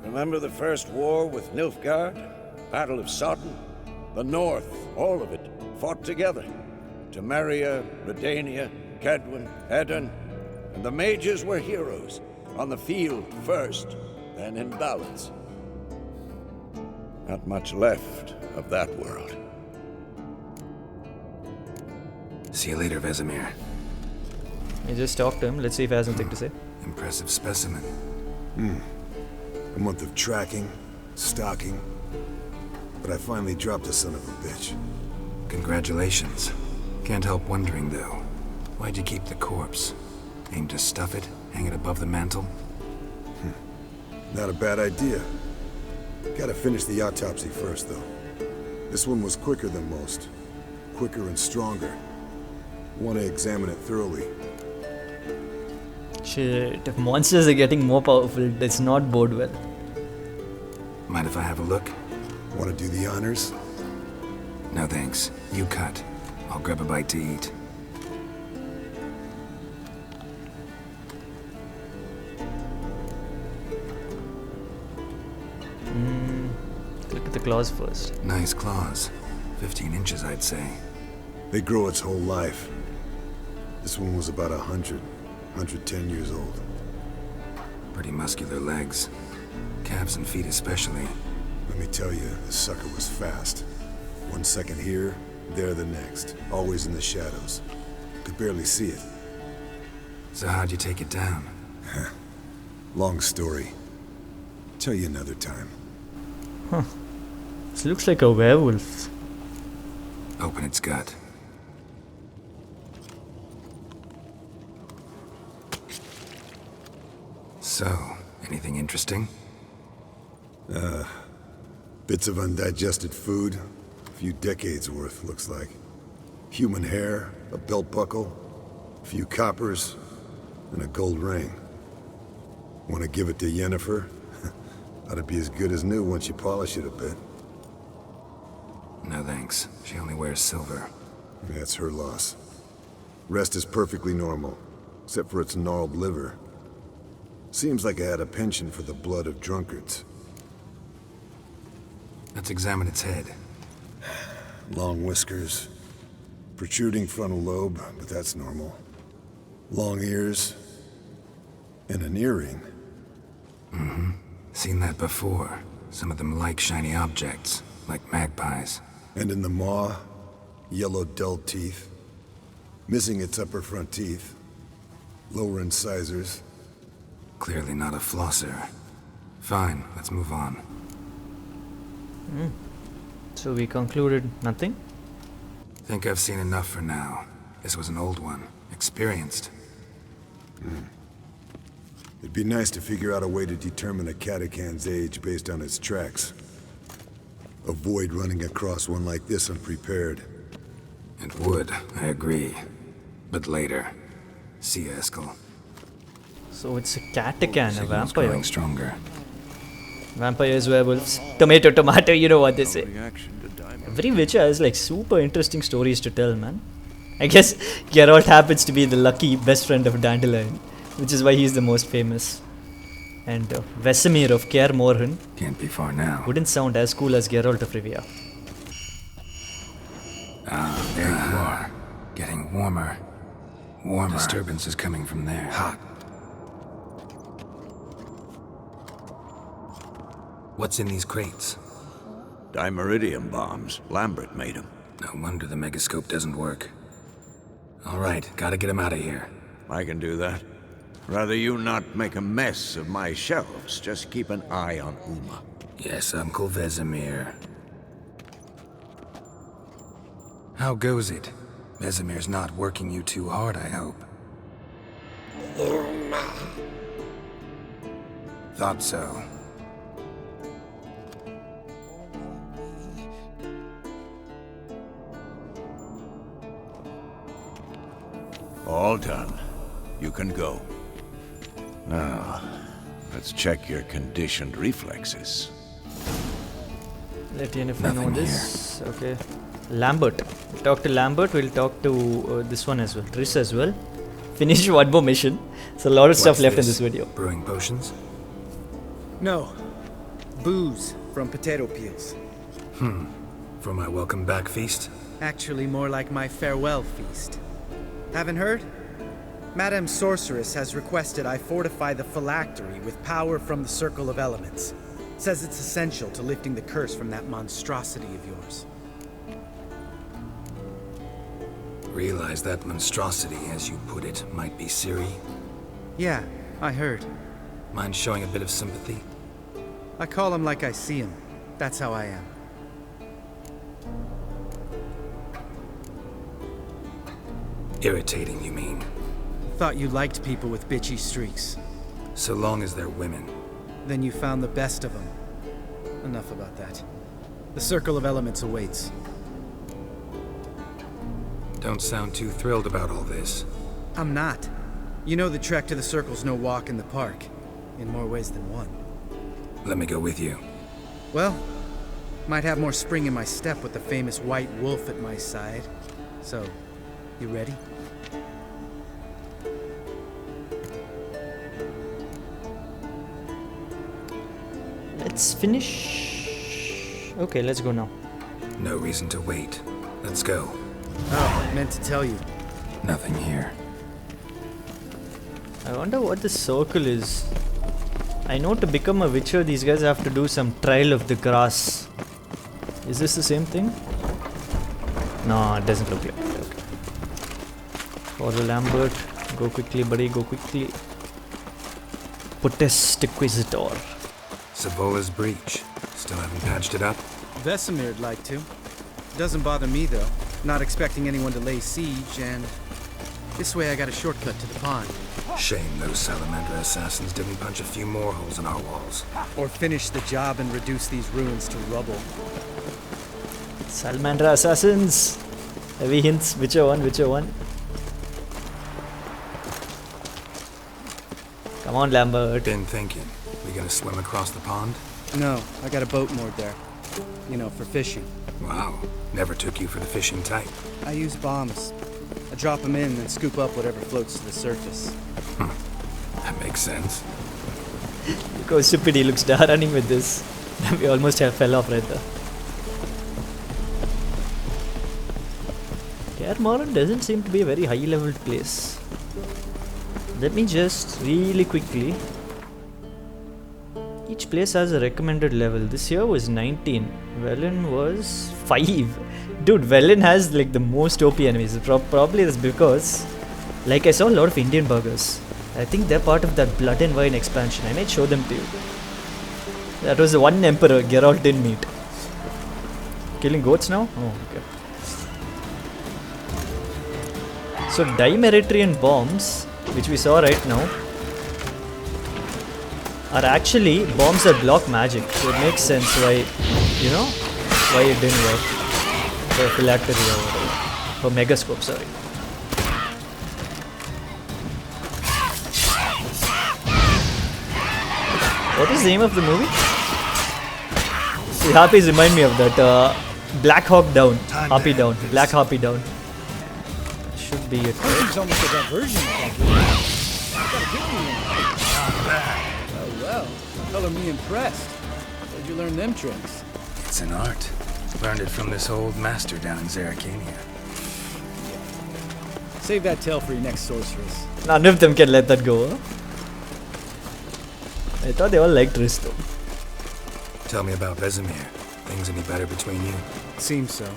[SPEAKER 5] Remember the first war with Nilfgaard? Battle of Sodden? The North, all of it, fought together. Temeria, Redania, Kedwin, Edirn, and the mages were heroes. On the field first, then in balance. Not much left of that world.
[SPEAKER 2] See you later, Vesemir.
[SPEAKER 1] You just talk to him. Let's see if he has anything to say.
[SPEAKER 2] Impressive specimen.
[SPEAKER 10] A month of tracking, stalking, but I finally dropped the son of a bitch.
[SPEAKER 2] Congratulations. Can't help wondering, though. Why'd you keep the corpse? Aim to stuff it? Hang it above the mantle?
[SPEAKER 10] Not a bad idea. Gotta finish the autopsy first, though. This one was quicker than most. Quicker and stronger. Want to examine it thoroughly.
[SPEAKER 1] Shit, if monsters are getting more powerful, that's not bode well.
[SPEAKER 2] Mind if I have a look?
[SPEAKER 10] Want to do the honors?
[SPEAKER 2] No thanks. You cut. I'll grab a bite to eat.
[SPEAKER 1] Look at the claws first.
[SPEAKER 2] Nice claws. 15 inches, I'd say.
[SPEAKER 10] They grow its whole life. This one was about 110 years old.
[SPEAKER 2] Pretty muscular legs. Calves and feet especially.
[SPEAKER 10] Let me tell you, this sucker was fast. 1 second here, there the next. Always in the shadows. Could barely see it.
[SPEAKER 2] So how'd you take it down?
[SPEAKER 10] Long story. Tell you another time.
[SPEAKER 1] Huh. This looks like a werewolf.
[SPEAKER 2] Open its gut. So, anything interesting?
[SPEAKER 10] Bits of undigested food. A few decades worth, looks like. Human hair, a belt buckle, a few coppers, and a gold ring. Want to give it to Yennefer? Ought to be as good as new once you polish it a bit.
[SPEAKER 2] No thanks. She only wears silver.
[SPEAKER 10] That's her loss. Rest is perfectly normal, except for its gnarled liver. Seems like I had a penchant for the blood of drunkards.
[SPEAKER 2] Let's examine its head.
[SPEAKER 10] Long whiskers, protruding frontal lobe, but that's normal. Long ears, and an earring.
[SPEAKER 2] Mm-hmm. Seen that before. Some of them like shiny objects, like magpies.
[SPEAKER 10] And in the maw, yellow dull teeth. Missing its upper front teeth. Lower incisors.
[SPEAKER 2] Clearly not a flosser. Fine, let's move on.
[SPEAKER 1] So we concluded nothing?
[SPEAKER 2] Think I've seen enough for now. This was an old one. Experienced.
[SPEAKER 10] It'd be nice to figure out a way to determine a catacan's age based on its tracks. Avoid running across one like this unprepared.
[SPEAKER 2] It would, I agree. But later. See ya, Eskel.
[SPEAKER 1] So it's a catacan, a
[SPEAKER 2] Signal's
[SPEAKER 1] vampire.
[SPEAKER 2] growing stronger.
[SPEAKER 1] Vampires, werewolves, tomato, tomato, you know what they say.
[SPEAKER 5] Reaction to diamond.
[SPEAKER 1] Every witcher has like super interesting stories to tell, man. I guess Geralt happens to be the lucky best friend of Dandelion, which is why he's the most famous. And Vesemir of Kaer Morhen
[SPEAKER 2] Can't be far now.
[SPEAKER 1] wouldn't sound as cool as Geralt of Rivia.
[SPEAKER 2] Ah, there you are. Getting warmer. Warmer. Disturbance is coming from there. Hot. What's in these crates?
[SPEAKER 5] Dimeridium bombs. Lambert made them.
[SPEAKER 2] No wonder the megascope doesn't work. Alright, gotta get him out of here.
[SPEAKER 5] I can do that. Rather you not make a mess of my shelves. Just keep an eye on Uma.
[SPEAKER 2] Yes, Uncle Vesemir. How goes it? Vesemir's not working you too hard, I hope. Thought so.
[SPEAKER 5] All done. You can go. Now, let's check your conditioned reflexes.
[SPEAKER 1] Let Yennefer know
[SPEAKER 2] Nothing
[SPEAKER 1] this. Okay. Lambert. We'll talk to Lambert. We'll talk to this one as well. Triss as well. Finish one more mission. So a lot of stuff
[SPEAKER 2] What's
[SPEAKER 1] left in
[SPEAKER 2] this?
[SPEAKER 1] this video.
[SPEAKER 2] Brewing potions?
[SPEAKER 11] No. Booze from potato peels.
[SPEAKER 2] For my welcome back feast?
[SPEAKER 11] Actually more like my farewell feast. Haven't heard? Madame Sorceress has requested I fortify the phylactery with power from the Circle of Elements. Says it's essential to lifting the curse from that monstrosity of yours.
[SPEAKER 2] Realize that monstrosity, as you put it, might be Ciri?
[SPEAKER 11] Yeah, I heard.
[SPEAKER 2] Mind showing a bit of sympathy?
[SPEAKER 11] I call him like I see him. That's how I am.
[SPEAKER 2] Irritating, you mean?
[SPEAKER 11] Thought you liked people with bitchy streaks.
[SPEAKER 2] So long as they're women.
[SPEAKER 11] Then you found the best of them. Enough about that. The Circle of Elements awaits.
[SPEAKER 2] Don't sound too thrilled about all this.
[SPEAKER 11] I'm not. You know the trek to the Circle's no walk in the park. In more ways than one.
[SPEAKER 2] Let me go with you.
[SPEAKER 11] Well, Might have more spring in my step with the famous white wolf at my side. So, you ready?
[SPEAKER 1] Let's finish. Okay, let's go now.
[SPEAKER 2] No reason to wait. Let's go.
[SPEAKER 11] Oh, meant to tell you.
[SPEAKER 2] Nothing here.
[SPEAKER 1] I wonder what this circle is. I know to become a witcher, these guys have to do some trial of the grass. Is this the same thing? No, it doesn't look like it. Okay. Follow Lambert. Go quickly, buddy. Go quickly. Potest Inquisitor.
[SPEAKER 2] Savola's breach. Still haven't patched it up?
[SPEAKER 11] Vesemir'd like to. Doesn't bother me, though. Not expecting anyone to lay siege, and this way I got a shortcut to the pond.
[SPEAKER 2] Shame those salamander assassins didn't punch a few more holes in our walls.
[SPEAKER 11] Or finish the job and reduce these ruins to rubble.
[SPEAKER 1] Salamander assassins. Heavy hints. Whicher one? Whicher one? Come on, Lambert.
[SPEAKER 2] Been thinking. We gonna swim across the pond?
[SPEAKER 11] No, I got a boat moored there. You know, for fishing.
[SPEAKER 2] Wow. Never took you for the fishing type.
[SPEAKER 11] I use bombs. I drop them in and scoop up whatever floats to the surface.
[SPEAKER 2] That makes sense.
[SPEAKER 1] Look how stupid he looks running with this. We almost have fell off right there. Kaer Morhen doesn't seem to be a very high leveled place. Let me just really quickly. Each place has a recommended level. This here was 19. Velen was 5. Dude, Velen has like the most OP enemies. Probably that's because, like, I saw a lot of Indian burgers. I think they're part of that Blood and Wine expansion. I might show them to you. That was the one emperor Geralt didn't meet. Killing goats now? Oh, okay. So Dimeretrian bombs, which we saw right now, are actually bombs that block magic. So it makes sense why, you know, why it didn't work. For phylactery or whatever. For megascope, sorry. What is the name of the movie? See, Harpies remind me of that. Black Hawk Down. Harpy Down. Black Harpy Down. That should be it.
[SPEAKER 11] It's almost a diversion. Well, color me impressed. Where'd you learn them tricks?
[SPEAKER 2] It's an art. Learned it from this old master down in Zerrikania.
[SPEAKER 11] Save that tale for your next sorceress.
[SPEAKER 1] None of them can let that go, huh? I thought they all liked Riz though.
[SPEAKER 2] Tell me about Vesemir. Things any better between you?
[SPEAKER 11] Seems so.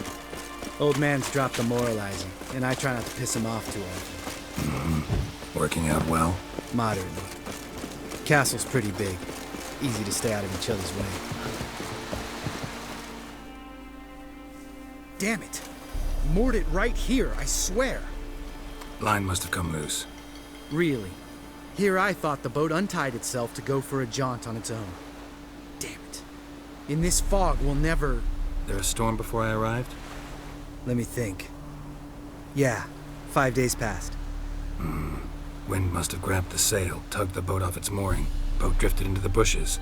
[SPEAKER 11] Old man's dropped the moralizing, and I try not to piss him off too often.
[SPEAKER 2] Working out well?
[SPEAKER 11] Moderately. Castle's pretty big. Easy to stay out of each other's way. Damn it! Moored it right here, I swear!
[SPEAKER 2] Line must have come loose.
[SPEAKER 11] Really? Here I thought the boat untied itself to go for a jaunt on its own. Damn it. In this fog, we'll never...
[SPEAKER 2] There a storm before I arrived?
[SPEAKER 11] Let me think. Yeah, 5 days passed.
[SPEAKER 2] Wind must have grabbed the sail, tugged the boat off its mooring. Boat drifted into the bushes.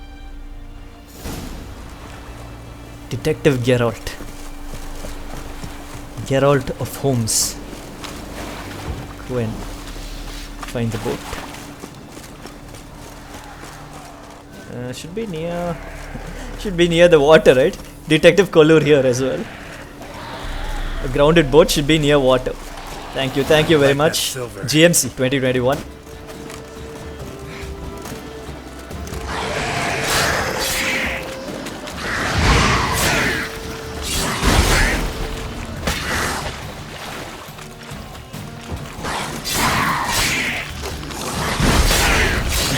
[SPEAKER 1] Detective Geralt. Geralt of Holmes. Go and find the boat. Should be near the water, right? Detective Kollur here as well. A grounded boat should be near water. Thank you very much. GMC 2021.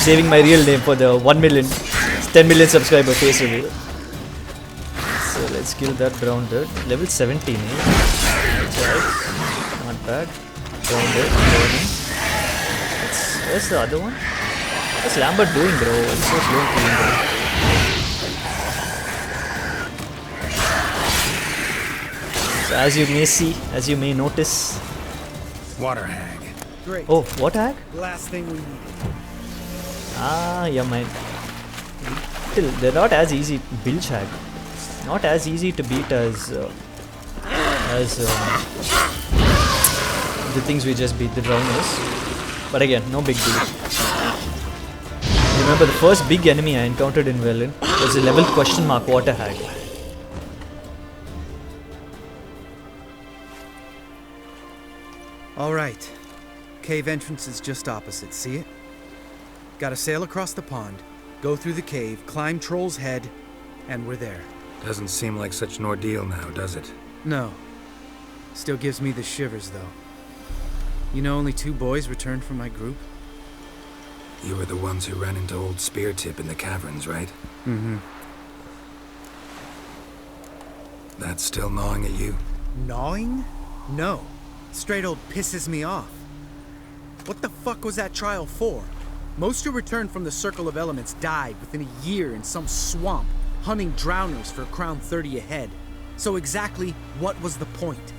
[SPEAKER 1] Saving my real name for the 10 million subscriber face reveal. So let's kill that grounded. Level 17, eh? Right. Not bad. Grounded. Where's the other one? What's Lambert doing, bro? It's so slow killing, bro. So as you may notice.
[SPEAKER 2] Water hag.
[SPEAKER 11] Great.
[SPEAKER 1] Oh, what hag?
[SPEAKER 11] Last thing we need.
[SPEAKER 1] Ah, yeah, mine. They're not as easy. Bilge hag. Not as easy to beat as the things we just beat, the drowners. But again, no big deal. Remember, the first big enemy I encountered in Velen was a level question mark water hag.
[SPEAKER 11] Alright. Cave entrance is just opposite, see it? Gotta sail across the pond, go through the cave, climb Troll's Head, and we're there.
[SPEAKER 2] Doesn't seem like such an ordeal now, does it?
[SPEAKER 11] No. Still gives me the shivers, though. You know only 2 boys returned from my group?
[SPEAKER 2] You were the ones who ran into old Speartip in the caverns, right?
[SPEAKER 11] Mm-hmm.
[SPEAKER 2] That's still gnawing at you?
[SPEAKER 11] Gnawing? No. Straight old pisses me off. What the fuck was that trial for? Most who returned from the Circle of Elements died within a year in some swamp, hunting drowners for Crown 30 a head. So exactly what was the point?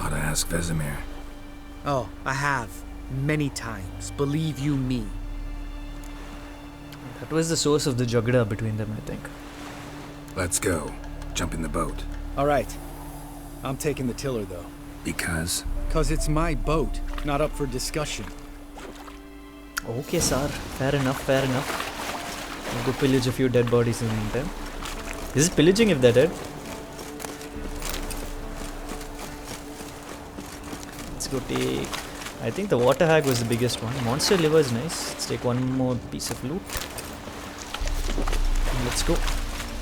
[SPEAKER 2] Ought to ask Vesemir.
[SPEAKER 11] Oh, I have. Many times, believe you me.
[SPEAKER 1] That was the source of the jagda between them, I think.
[SPEAKER 2] Let's go. Jump in the boat.
[SPEAKER 11] Alright. I'm taking the tiller, though.
[SPEAKER 2] Because?
[SPEAKER 11] 'Cause it's my boat, not up for discussion.
[SPEAKER 1] Okay, sir. Fair enough, fair enough. I'll go pillage a few dead bodies in the meantime. Is it pillaging if they're dead? Let's go take... I think the water hag was the biggest one. Monster liver is nice. Let's take one more piece of loot. Let's go.